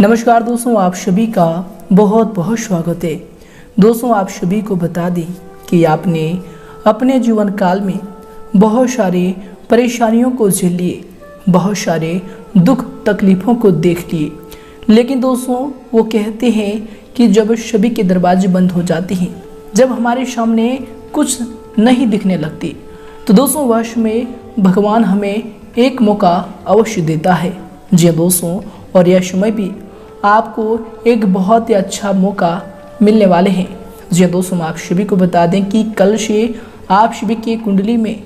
नमस्कार दोस्तों, आप सभी का बहुत बहुत स्वागत है। दोस्तों, आप सभी को बता दें कि आपने अपने जीवन काल में बहुत सारी परेशानियों को झेल लिए, बहुत सारे दुख तकलीफ़ों को देख लिए, लेकिन दोस्तों वो कहते हैं कि जब सभी के दरवाजे बंद हो जाते हैं, जब हमारे सामने कुछ नहीं दिखने लगती, तो दोस्तों वह समय भगवान हमें एक मौका अवश्य देता है। जी दोस्तों, और यह समय भी आपको एक बहुत ही अच्छा मौका मिलने वाले हैं। जी दोस्तों, आप सभी को बता दें कि कल से आप सभी की कुंडली में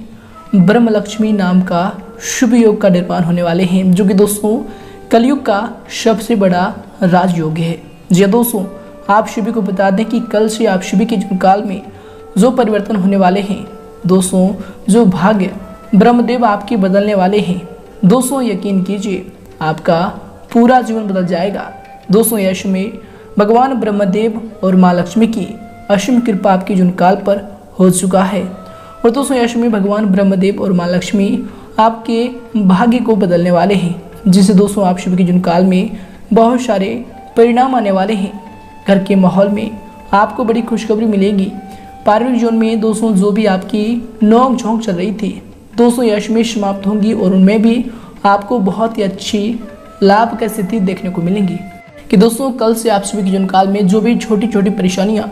ब्रह्म लक्ष्मी नाम का शुभ योग का निर्माण होने वाले हैं, जो कि दोस्तों कलयुग का सबसे बड़ा राजयोग है। जी दोस्तों, आप सभी को बता दें कि कल से आप सभी के जीवन काल में जो परिवर्तन होने वाले हैं, दोस्तों जो भाग्य ब्रह्मदेव आपके बदलने वाले हैं, दोस्तों यकीन कीजिए आपका पूरा जीवन बदल जाएगा। दोस्तों यश में भगवान ब्रह्मदेव और माँ लक्ष्मी की असीम कृपा आपके जीवन काल पर हो चुका है। और दोस्तों यश में भगवान ब्रह्मदेव और माँ लक्ष्मी आपके भाग्य को बदलने वाले हैं, जिससे दोस्तों आप सभी के जीवन काल में बहुत सारे परिणाम आने वाले हैं। घर के माहौल में आपको बड़ी खुशखबरी मिलेगी। पारिवारिक जीवन में दोस्तों जो भी आपकी नोक झोंक चल रही थी, दोस्तों यश में समाप्त होंगी और उनमें भी आपको बहुत ही अच्छी लाभ की स्थिति देखने को मिलेंगी। कि दोस्तों कल से आप सभी के जीवन काल में जो भी छोटी छोटी परेशानियां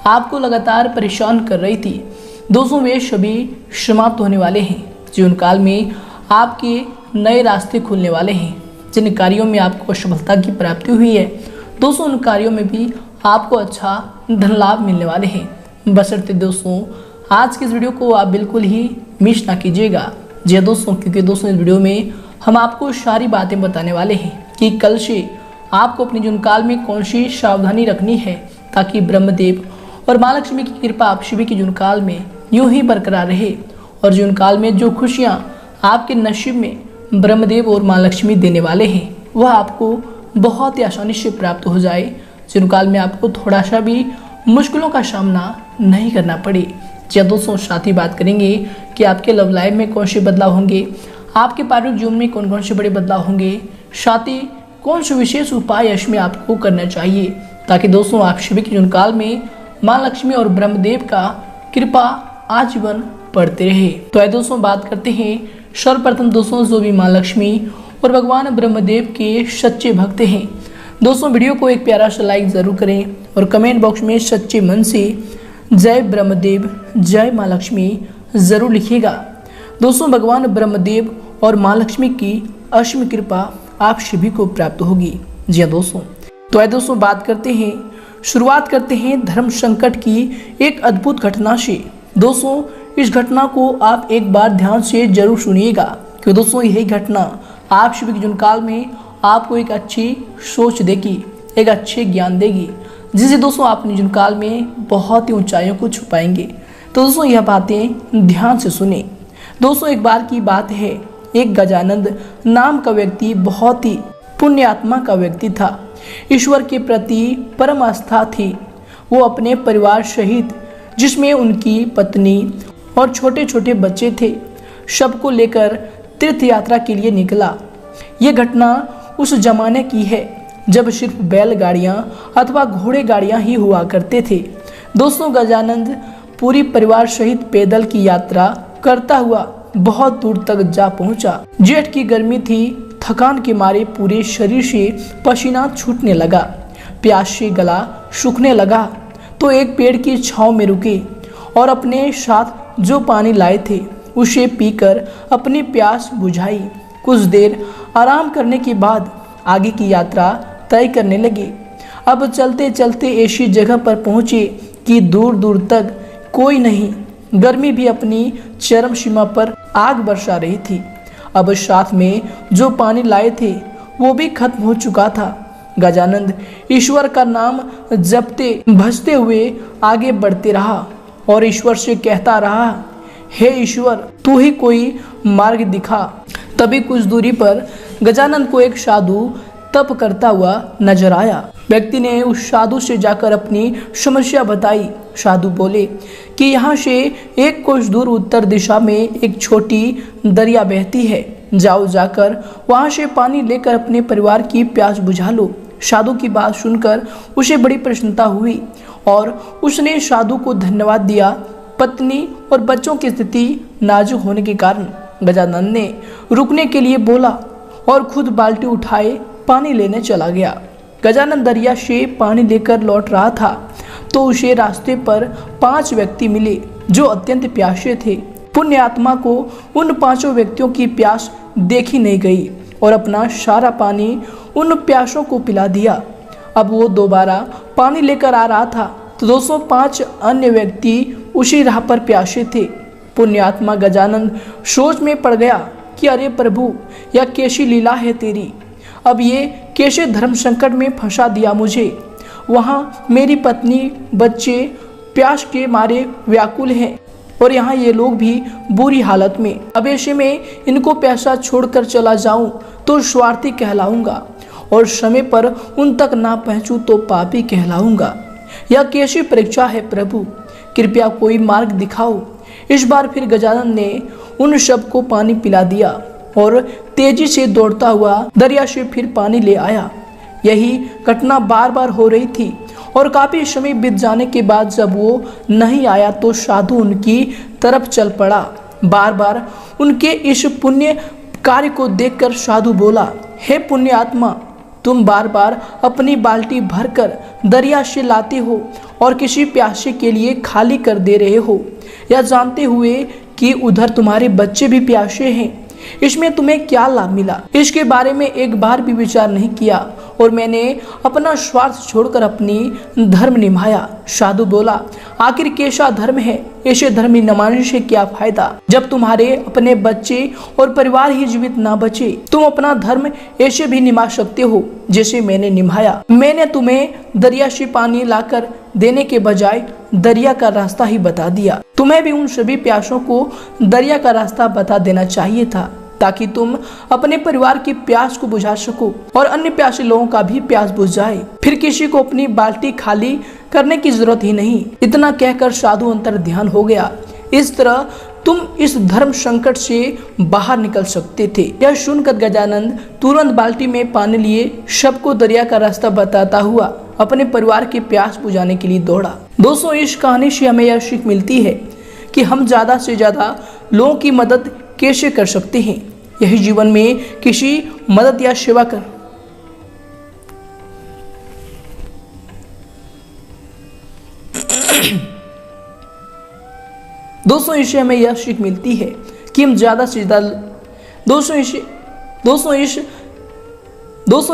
आपको लगातार परेशान कर रही थी, दोस्तों वे सभी समाप्त होने वाले हैं। जीवन काल में आपके नए रास्ते खुलने वाले हैं। जिन कार्यों में आपको सफलता की प्राप्ति हुई है, दोस्तों उन कार्यों में भी आपको अच्छा धन लाभ मिलने वाले हैं। बशर्ते दोस्तों आज के इस वीडियो को आप बिल्कुल ही मिस ना कीजिएगा। जी दोस्तों, क्योंकि दोस्तों इस वीडियो में हम आपको सारी बातें बताने वाले हैं कि कल से आपको अपने जीवन काल में कौन सी सावधानी रखनी है, ताकि ब्रह्मदेव और माँ लक्ष्मी की कृपा आप सभी के जीवन काल में यूं ही बरकरार रहे और जीवन काल में जो खुशियां आपके नसीब में ब्रह्मदेव और माँ लक्ष्मी देने वाले हैं, वह आपको बहुत ही आसानी से प्राप्त हो जाए। जीवन काल में आपको थोड़ा सा भी मुश्किलों का सामना नहीं करना पड़े। जी दोस्तों, साथ ही बात करेंगे कि आपके लव लाइफ में कौन से बदलाव होंगे, आपके पारिवारिक जीवन में कौन कौन से बड़े बदलाव होंगे, साथ ही कौन से विशेष उपाय इसमें आपको करना चाहिए, ताकि दोस्तों आप सभी के जीवन काल में माँ लक्ष्मी और ब्रह्मदेव का कृपा आजीवन बढ़ते रहे। तो आइए दोस्तों बात करते हैं सर्वप्रथम दोस्तों जो भी माँ लक्ष्मी और भगवान ब्रह्मदेव के सच्चे भक्त हैं, दोस्तों वीडियो को एक प्यारा सा लाइक जरूर करें और कमेंट बॉक्स में सच्चे मन से जय ब्रह्मदेव जय माँ लक्ष्मी जरूर लिखिएगा। दोस्तों भगवान ब्रह्मदेव और माँ लक्ष्मी की असीम कृपा आप सभी को प्राप्त होगी। जी हाँ दोस्तों, तो आइए दोस्तों बात करते हैं, शुरुआत करते हैं धर्म संकट की एक अद्भुत घटना से। दोस्तों इस घटना को आप एक बार ध्यान से जरूर सुनिएगा, क्योंकि दोस्तों यही घटना आप सभी के जीवन काल में आपको एक अच्छी सोच देगी, एक अच्छे ज्ञान देगी, जिससे दोस्तों आप अपने जीवन काल में बहुत ही ऊंचाइयों को छुपाएंगे। तो दोस्तों यह बातें ध्यान से सुने। दोस्तों एक बार की बात है, एक गजानंद नाम का व्यक्ति बहुत ही पुण्य आत्मा का व्यक्ति था। ईश्वर के प्रति परम आस्था थी। वो अपने परिवार सहित, जिसमें उनकी पत्नी और छोटे छोटे बच्चे थे, सबको लेकर तीर्थ यात्रा के लिए निकला। ये घटना उस जमाने की है जब सिर्फ बैलगाड़ियाँ अथवा घोड़े गाड़ियाँ ही हुआ करते थे। दोस्तों गजानंद पूरी परिवार सहित पैदल की यात्रा करता हुआ बहुत दूर तक जा पहुंचा। जेठ की गर्मी थी, थकान के मारे पूरे शरीर से पसीना छूटने लगा, प्यास से गला सूखने लगा। तो एक पेड़ की छांव में रुके और अपने साथ जो पानी लाए थे उसे पीकर अपनी प्यास बुझाई। कुछ देर आराम करने के बाद आगे की यात्रा तय करने लगे। अब चलते चलते ऐसी जगह पर पहुंचे कि दूर दूर तक कोई नहीं। गर्मी भी अपनी चरम सीमा पर आग बरसा रही थी। अब साथ में जो पानी लाए थे वो भी खत्म हो चुका था। गजानंद ईश्वर का नाम जपते भजते हुए आगे बढ़ते रहा और ईश्वर से कहता रहा, हे ईश्वर तू ही कोई मार्ग दिखा। तभी कुछ दूरी पर गजानंद को एक साधु तप करता हुआ नजर आया। व्यक्ति ने उस साधु से जाकर अपनी समस्या बताई। साधु बोले कि यहाँ से एक कोस दूर उत्तर दिशा में एक छोटी दरिया बहती है, जाओ जाकर वहाँ से पानी लेकर अपने परिवार की प्यास बुझा लो। साधु की बात सुनकर उसे बड़ी प्रसन्नता हुई और उसने साधु को धन्यवाद दिया। पत्नी और बच्चों की स्थिति नाजुक होने के कारण गजानन ने रुकने के लिए बोला और खुद बाल्टी उठाए पानी लेने चला गया। गजानन दरिया से पानी लेकर लौट रहा था तो उसे रास्ते पर 5 व्यक्ति मिले जो अत्यंत प्यासे थे। पुण्य आत्मा को उन 5 व्यक्तियों की प्यास देखी नहीं गई और अपना सारा पानी उन प्यासों को पिला दिया। अब वो दोबारा पानी लेकर आ रहा था तो 205 अन्य व्यक्ति उसी राह पर प्यासे थे। पुण्यात्मा गजानन सोच में पड़ गया कि अरे प्रभु, यह कैसी लीला है तेरी। अब ये कैसे धर्म संकट में फंसा दिया मुझे। वहाँ मेरी पत्नी बच्चे प्यास के मारे व्याकुल हैं और यहाँ ये लोग भी बुरी हालत में। अब ऐसे में इनको पैसा छोड़कर चला जाऊं तो स्वार्थी कहलाऊंगा और समय पर उन तक ना पहुंचूं तो पापी कहलाऊंगा। यह कैसी परीक्षा है प्रभु, कृपया कोई मार्ग दिखाओ। इस बार फिर गजानन ने उन सब को पानी पिला दिया और तेजी से दौड़ता हुआ दरिया से फिर पानी ले आया। यही घटना बार बार हो रही थी और काफी समय बीत जाने के बाद जब वो नहीं आया तो साधु उनकी तरफ चल पड़ा। बार बार उनके इस पुण्य कार्य को देखकर साधु बोला, हे पुण्य आत्मा, तुम बार बार अपनी बाल्टी भरकर दरिया से लाते हो और किसी प्यासे के लिए खाली कर दे रहे हो, यह जानते हुए कि उधर तुम्हारे बच्चे भी प्यासे हैं। इसमें तुम्हें क्या लाभ मिला? इसके बारे में एक बार भी विचार नहीं किया और मैंने अपना स्वार्थ छोड़कर अपनी धर्म निभाया। साधु बोला, आखिर कैसा धर्म है? ऐसे धर्म निभाने से क्या फायदा जब तुम्हारे अपने बच्चे और परिवार ही जीवित ना बचे। तुम अपना धर्म ऐसे भी निभा सकते हो जैसे मैंने निभाया। मैंने तुम्हें दरिया से पानी लाकर देने के बजाय दरिया का रास्ता ही बता दिया। तुम्हें भी उन सभी प्यासों को दरिया का रास्ता बता देना चाहिए था ताकि तुम अपने परिवार की प्यास को बुझा सको और अन्य प्यासे लोगों का भी प्यास बुझ जाए। फिर किसी को अपनी बाल्टी खाली करने की जरूरत ही नहीं। इतना कहकर साधु अंतर ध्यान हो गया। इस तरह तुम इस धर्म संकट से बाहर निकल सकते थे। यह सुनकर गजानन तुरंत बाल्टी में पानी लिए सबको दरिया का रास्ता बताता हुआ अपने परिवार की प्यास बुझाने के लिए दौड़ा। दोस्तों, इस कहानी से हमें यह सीख मिलती है कि हम ज्यादा से ज्यादा लोगों की मदद कैसे कर सकते हैं। यही जीवन में किसी मदद या सेवा कर दोस्तों, इससे हमें यह सीख मिलती है कि हम ज्यादा से ज्यादा दोस्तों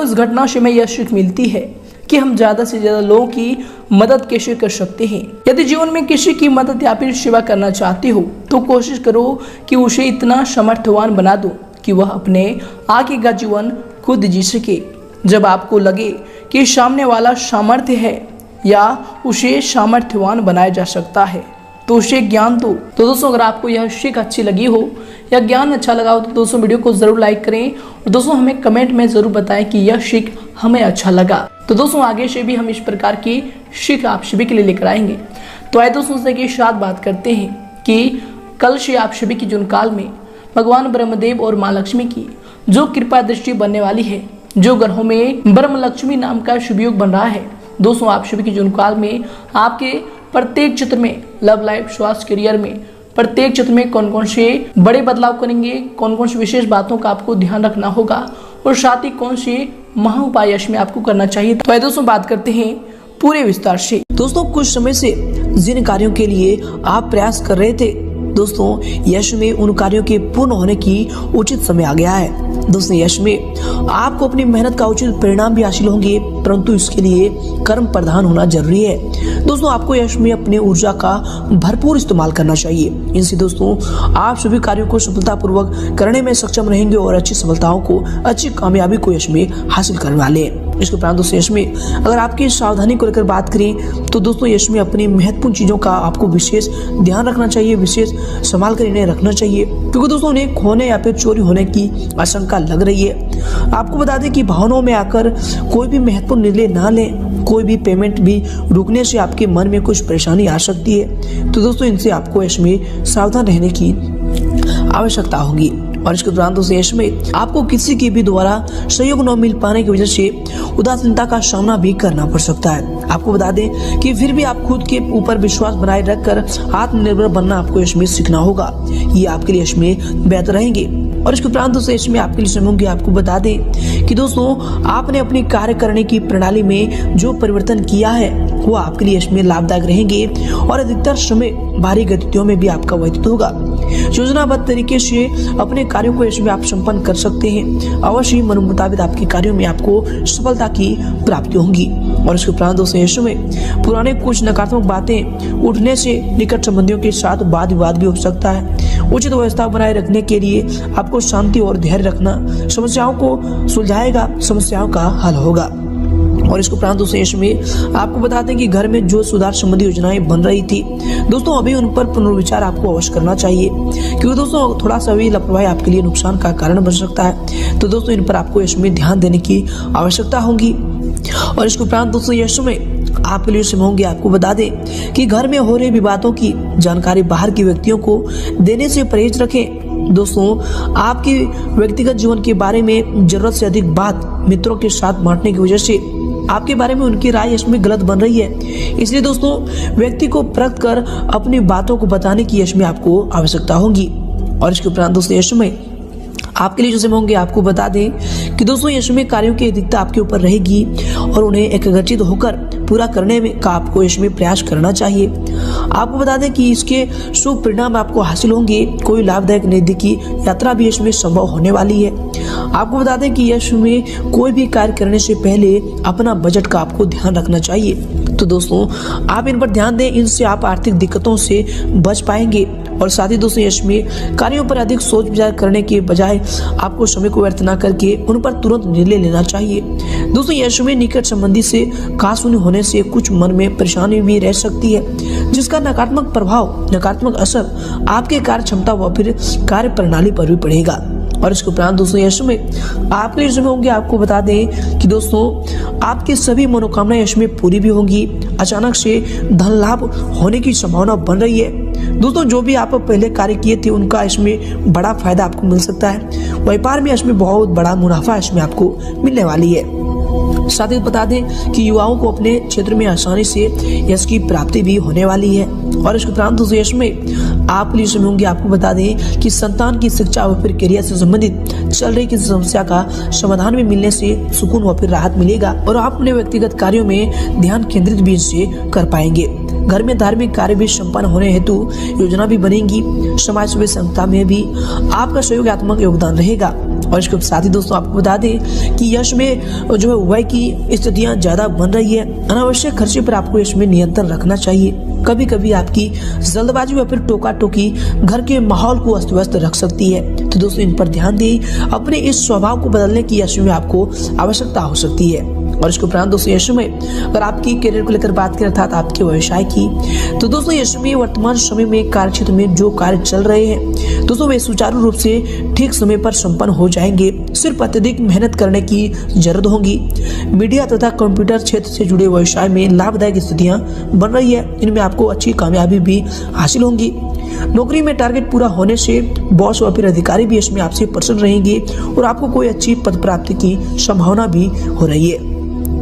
इस घटना से हमें यह सीख मिलती है कि हम ज्यादा से ज्यादा लोगों की मदद कैसे कर सकते हैं। यदि जीवन में किसी की मदद या फिर सेवा करना चाहते हो तो कोशिश करो कि उसे इतना समर्थवान बना दो कि वह अपने आगे का जीवन खुद जी सके। जब आपको लगे कि सामने वाला सामर्थ्य है या उसे सामर्थ्यवान बनाया जा सकता है तो उसे ज्ञान दो। तो दोस्तों, अगर आपको यह सीख अच्छी लगी हो या ज्ञान अच्छा लगा हो तो दोस्तों वीडियो को जरूर लाइक करें और दोस्तों हमें कमेंट में जरूर बताएं कि यह सीख हमें अच्छा लगा। तो दोस्तों आगे से भी हम इस प्रकार की सीख आप सभी के लिए लेकर आएंगे। तो आइए दोस्तों से के साथ बात करते हैं कि कल से आप सभी की जीवन काल में भगवान ब्रह्मदेव और माँ लक्ष्मी की जो कृपा दृष्टि बनने वाली है, जो ग्रहों में ब्रह्म लक्ष्मी नाम का शुभ योग बन रहा है। दोस्तों आप सभी के जीवन काल में आपके प्रत्येक क्षेत्र में, लव लाइफ, स्वास्थ्य, करियर में प्रत्येक क्षेत्र में कौन कौन से बड़े बदलाव करेंगे, कौन कौन सी विशेष बातों का आपको ध्यान रखना होगा और साथ ही कौन से महा उपाय इसमें आपको करना चाहिए। तो दोस्तों बात करते हैं पूरे विस्तार से। दोस्तों कुछ समय से जिन कार्यों के लिए आप प्रयास कर रहे थे, दोस्तों यश में उन कार्यों के पूर्ण होने की उचित समय आ गया है। दोस्तों यश में आपको अपनी मेहनत का उचित परिणाम भी हासिल होंगे, परंतु इसके लिए कर्म प्रधान होना जरूरी है। दोस्तों आपको यश में अपने ऊर्जा का भरपूर इस्तेमाल करना चाहिए। इनसे दोस्तों आप सभी कार्यों को सफलतापूर्वक करने में सक्षम रहेंगे और अच्छी सफलताओं को, अच्छी कामयाबी को यश में हासिल करने वाले हैं। इसके उपरांत दोस्तों यश में अगर आपकी सावधानी को लेकर बात करें तो दोस्तों यश में अपनी महत्वपूर्ण चीजों का आपको विशेष ध्यान रखना चाहिए, विशेष संभाल कर इन्हें रखना चाहिए, क्योंकि दोस्तों उन्हें खोने या फिर चोरी होने की आशंका लग रही है। आपको बता दें कि भावनाओं में आकर कोई भी महत्वपूर्ण निर्णय ना लें। कोई भी पेमेंट भी रुकने से आपके मन में कुछ परेशानी आ सकती है। तो दोस्तों इनसे आपको इसमें सावधान रहने की आवश्यकता होगी। और इसके उपरांत दोस्तों यश में आपको किसी के भी द्वारा सहयोग न मिल पाने की वजह से उदासीनता का सामना भी करना पड़ सकता है। आपको बता दें कि फिर भी आप खुद के ऊपर विश्वास बनाए रखकर आत्मनिर्भर बनना आपको यश में सीखना होगा। ये आपके लिए यश में बेहतर रहेंगे। और इसके उपरांत दोस्तों इसमें आपके लिए समूह की आपको बता दें कि दोस्तों आपने अपनी कार्य करने की प्रणाली में जो परिवर्तन किया है वो आपके लिए इसमें लाभदायक रहेंगे और अधिकतर समय भारी गतिविधियों में भी आपका व्यतीत होगा। योजनाबद्ध तरीके से अपने कार्यों को इसमें आप संपन्न कर सकते हैं। अवश्य ही मन मुताबिक आपके कार्यों में आपको सफलता की प्राप्ति होगी। और इसके उपरांत दोस्तों यशों में पुराने कुछ नकारात्मक बातें उठने से निकट संबंधियों के साथ वाद विवाद भी हो सकता है। उचित व्यवस्था बनाए रखने के लिए आपको शांति और धैर्य रखना समस्याओं को सुलझाएगा, समस्याओं का हल होगा। और इसको उपरांत दोस्तों यश में आपको बता दें कि घर में जो सुधार संबंधी योजनाएं बन रही थी दोस्तों अभी उन पर पुनर्विचार आपको अवश्य करना चाहिए, क्योंकि दोस्तों थोड़ा सा भी लापरवाही आपके लिए नुकसान का कारण बन सकता है। तो दोस्तों इन पर आपको यश में ध्यान देने की आवश्यकता होगी। और इसके उपरांत दोस्तों यश में आपके लिए होंगे आपको बता दें कि घर में हो रहे विवादों की जानकारी बाहर के व्यक्तियों को देने से परहेज रखें। दोस्तों आपके व्यक्तिगत जीवन के बारे में जरूरत से अधिक बात मित्रों के साथ बांटने की वजह से आपके बारे में उनकी राय इसमें गलत बन रही है। इसलिए दोस्तों व्यक्ति को परख कर अपनी बातों को बताने की इसमें आपको आवश्यकता होगी। और इसके उपरांत दोस्तों यश में आपके लिए जो समय होंगे आपको बता दें कि दोस्तों यश में कार्यों की अधिकता आपके ऊपर रहेगी और उन्हें एकाग्रचित होकर पूरा करने में का आपको यश में प्रयास करना चाहिए। आपको बता दें कि इसके शुभ परिणाम आपको हासिल होंगे। कोई लाभदायक नजदीकी यात्रा भी इसमें संभव होने वाली है। आपको बता दें कि यश में कोई भी कार्य करने से पहले अपना बजट का आपको ध्यान रखना चाहिए। तो दोस्तों आप इन पर ध्यान दें, इनसे आप आर्थिक दिक्कतों से बच पाएंगे। और साथ ही दोस्तों यश में कार्यों पर अधिक सोच विचार करने के बजाय आपको समय को व्यर्थ न करके उन पर तुरंत निर्णय लेना चाहिए। दोस्तों यश में निकट संबंधी से कहासुनी होने से कुछ मन में परेशानी भी रह सकती है, जिसका नकारात्मक प्रभाव, नकारात्मक असर आपके कार्य क्षमता व फिर कार्य प्रणाली पर भी पड़ेगा। और इसके उपरांत दोस्तों यश में आपके लिए होंगे आपको बता दें कि दोस्तों आपकी सभी मनोकामनाएं यश में पूरी भी होंगी। अचानक से धन लाभ होने की संभावना बन रही है। दोस्तों जो भी आप पहले कार्य किए थे उनका इसमें बड़ा फायदा आपको मिल सकता है। व्यापार में इसमें बहुत बड़ा मुनाफा इसमें आपको मिलने वाली है। साथ ही बता दें कि युवाओं को अपने क्षेत्र में आसानी से यश की प्राप्ति भी होने वाली है। और इसके उपरांत दोस्तों यश में आप लिए समय होंगे आपको बता दें कि संतान की शिक्षा व फिर करियर से संबंधित चल रही किसी समस्या का समाधान में मिलने से सुकून व फिर राहत मिलेगा और आप अपने व्यक्तिगत कार्यों में ध्यान केंद्रित भी इससे कर पाएंगे। घर में धार्मिक कार्य भी संपन्न होने हेतु योजना भी बनेगी। समाज सेवा संस्था में भी आपका सहयोगात्मक योगदान रहेगा। और इसके साथ ही दोस्तों आपको बता दें कि यश में जो है व्यय की स्थितियां ज्यादा बन रही है। अनावश्यक खर्चे पर आपको यश में नियंत्रण रखना चाहिए। कभी कभी आपकी जल्दबाजी या फिर टोका टोकी घर के माहौल को अस्त व्यस्त रख सकती है। तो दोस्तों इन पर ध्यान दें। अपने इस स्वभाव को बदलने की यश में आपको आवश्यकता हो सकती है। और इसके उपरांत दोस्तों यश में अगर आपकी करियर को लेकर बात करें अर्थात आपके व्यवसाय की, तो दोस्तों यश में वर्तमान समय में कार्य क्षेत्र में जो कार्य चल रहे हैं दोस्तों वे सुचारू रूप से ठीक समय पर संपन्न हो जाएंगे। सिर्फ अत्यधिक मेहनत करने की जरूरत होगी। मीडिया तथा कंप्यूटर क्षेत्र से जुड़े व्यवसाय में लाभदायक स्थितियां बन रही है। इनमें आपको अच्छी कामयाबी भी हासिल होंगी। नौकरी में टारगेट पूरा होने से बॉस व फिर अधिकारी भी इसमें आपसे प्रसन्न रहेंगे और आपको कोई अच्छी पद प्राप्ति की संभावना भी हो रही है।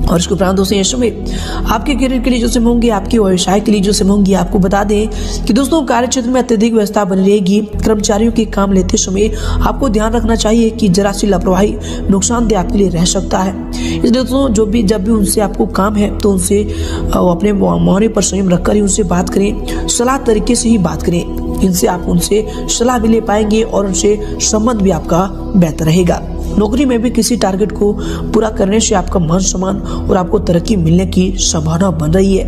और इसके उपरांत दोस्तों यश में आपके करियर के लिए जो समय होंगे, आपके व्यवसाय के लिए जो समय होंगे, आपको बता दें कि दोस्तों कार्य क्षेत्र में अत्यधिक व्यवस्था बनी रहेगी। कर्मचारियों के काम लेते समय आपको ध्यान रखना चाहिए कि जरा सी लापरवाही नुकसानदेह आपके लिए रह सकता है। इसलिए दोस्तों जब भी उनसे आपको काम है तो उनसे अपने मौन पर संयम रखकर ही उनसे बात करें, सलाह तरीके से ही बात करें। इनसे आप उनसे सलाह भी ले पाएंगे और उनसे संबंध भी आपका बेहतर रहेगा। नौकरी में भी किसी टारगेट को पूरा करने से आपका मान सम्मान और आपको तरक्की मिलने की संभावना बन रही है।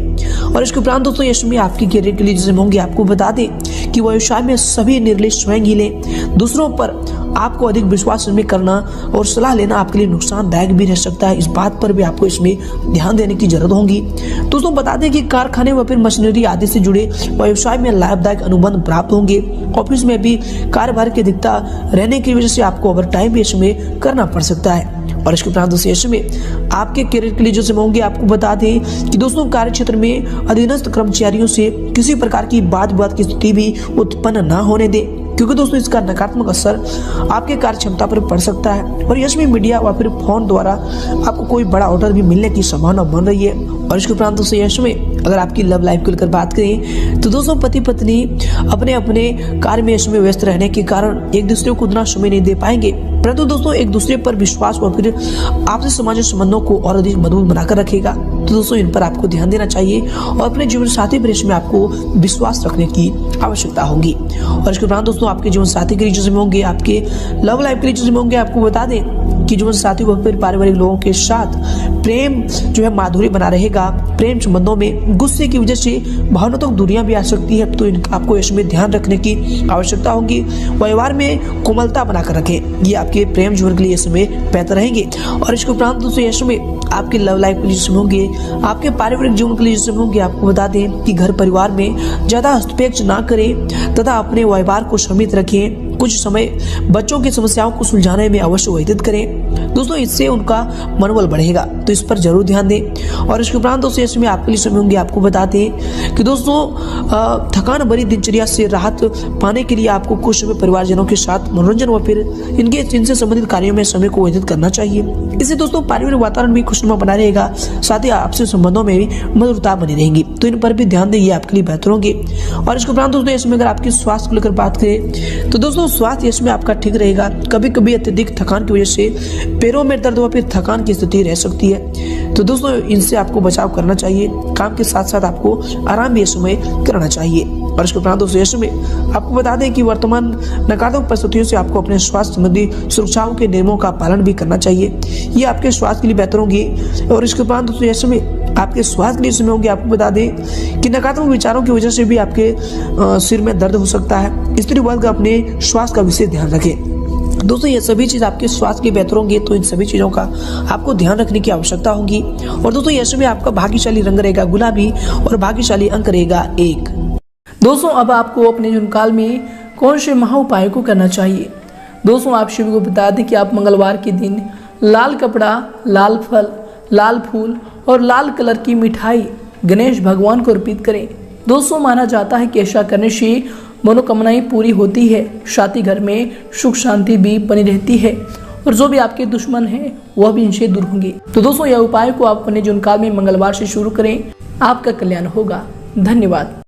और इसके उपरांत दोस्तों यश में आपकी करियर के लिए जैसे होंगे, आपको बता दें कि व्यवसाय में सभी निर्णय स्वयं ही लें। दूसरों पर आपको अधिक विश्वास में करना और सलाह लेना आपके लिए नुकसानदायक भी रह सकता है। इस बात पर भी आपको इसमें ध्यान देने की जरूरत होगी। दोस्तों बता दें कि कारखाने व फिर मशीनरी आदि से जुड़े व्यवसाय में लाभदायक अनुबंध प्राप्त होंगे। ऑफिस में भी कार्यभार की अधिकता रहने की वजह से आपको ओवर टाइम भी इसमें करना पड़ सकता है। और इसके उपरांत दोस्तों यश में आपके करियर के लिए जो समय होंगे, आपको बता दें कि दोस्तों कार्य क्षेत्र में अधीनस्थ कर्मचारियों से किसी प्रकार की वाद विवाद की स्थिति भी उत्पन्न न होने दें। क्योंकि दोस्तों इसका नकारात्मक असर आपके कार्य क्षमता पर पड़ सकता है और यश में मीडिया व फिर फोन द्वारा आपको कोई बड़ा ऑर्डर भी मिलने की संभावना बन रही है। और इसके उपरांत दोस्तों यश में अगर आपकी लव लाइफ को लेकर बात करें तो दोस्तों पति पत्नी अपने अपने कार्य में यश में व्यस्त रहने के कारण एक दूसरे को उतना समय नहीं दे पाएंगे, परंतु दोस्तों एक दूसरे पर विश्वास और फिर आपसी सामाजिक संबंधों को और अधिक मजबूत बनाकर रखेगा। तो दोस्तों इन पर आपको ध्यान देना चाहिए और अपने जीवन साथी पर इसमें आपको विश्वास रखने की आवश्यकता होगी। और इसके उपरांत दोस्तों आपके जीवन साथी के रिलेशनशिप में होंगे, आपके लव लाइफ के रिलेशनशिप में होंगे, आपको बता दें कि जीवन साथी व फिर पारिवारिक लोगों के साथ प्रेम जो है माधुर्य बना रहेगा। प्रेम संबंधों में गुस्से की वजह से भावनात्मक दूरियां भी आ सकती है, तो इनका आपको इसमें ध्यान रखने की आवश्यकता होगी। व्यवहार में कोमलता बनाकर रखें, ये आपके प्रेम जीवन के लिए इसमें बेहतर रहेंगे। और इसके उपरांत दोस्तों इसमें आपके लव लाइफ के रिलेशनशिप होंगे, आपके पारिवारिक जीवन के रिलेशनशिप होंगे। आपको बता दें कि घर परिवार में ज्यादा हस्तक्षेप ना करें तथा अपने व्यवहार को सीमित रखें। कुछ समय बच्चों की समस्याओं को सुलझाने में अवश्य व्यतीत करें दोस्तों, इससे उनका मनोबल बढ़ेगा, तो इस पर जरूर ध्यान दें। और इसके उपरांत दोस्तों इसमें आपके लिए समय होंगे। आपको बता दें कि दोस्तों थकान भरी दिनचर्या से राहत पाने के लिए आपको कुछ समय परिवारजनों के साथ मनोरंजन व फिर इनसे संबंधित कार्यों में समय को व्यतीत करना चाहिए। इससे दोस्तों पारिवारिक वातावरण भी खुशनुमा बना रहेगा, साथ ही आपसी संबंधों में भी मधुरता बनी रहेगी, तो इन पर भी ध्यान दें, ये आपके लिए बेहतर होंगे। और इसके उपरांत दोस्तों इसमें अगर आपके स्वास्थ्य को लेकर बात करें तो दोस्तों स्वास्थ्य इसमें आपका ठीक रहेगा। कभी कभी अत्यधिक थकान की वजह से पैरों में दर्द व फिर थकान की स्थिति रह सकती है, तो दोस्तों इनसे आपको बचाव करना चाहिए। काम के साथ साथ आपको आराम भी समय करना चाहिए। और इसके उपरांत दोस्तों इसमें आपको बता दें कि वर्तमान नकारात्मक परिस्थितियों से आपको अपने स्वास्थ्य संबंधी सुरक्षाओं के नियमों का पालन भी करना चाहिए, ये आपके स्वास्थ्य के लिए बेहतर होंगे। और इसके उपरांत दोस्तों इसमें आपके स्वास्थ्य के लिए समय होंगे। आपको बता दें कि नकारात्मक विचारों की वजह से भी आपके सिर में दर्द हो सकता है, स्त्री वर्ग अपने स्वास्थ्य का विशेष ध्यान रखें। दोस्तों ये सभी चीज आपके स्वास्थ्य के लिए बेहतर होंगे, तो इन सभी चीजों का आपको ध्यान रखने की आवश्यकता होगी। और दोस्तों यश में आपका भाग्यशाली रंग रहेगा गुलाबी और भाग्यशाली अंक रहेगा 1। दोस्तों अब आपको अपने जीवन काल में कौन से महा उपाय को करना चाहिए। दोस्तों आप सभी को बता दें कि आप मंगलवार के दिन लाल कपड़ा, लाल फल, लाल फूल और लाल कलर की मिठाई गणेश भगवान को अर्पित करें। दोस्तों माना जाता है कि ऐसा करने से मनोकामनाएं पूरी होती है, साथ ही घर में सुख शांति भी बनी रहती है और जो भी आपके दुश्मन हैं वह भी इनसे दूर होंगे। तो दोस्तों यह उपाय को आप अपने जीवन काल में मंगलवार से शुरू करें, आपका कल्याण होगा। धन्यवाद।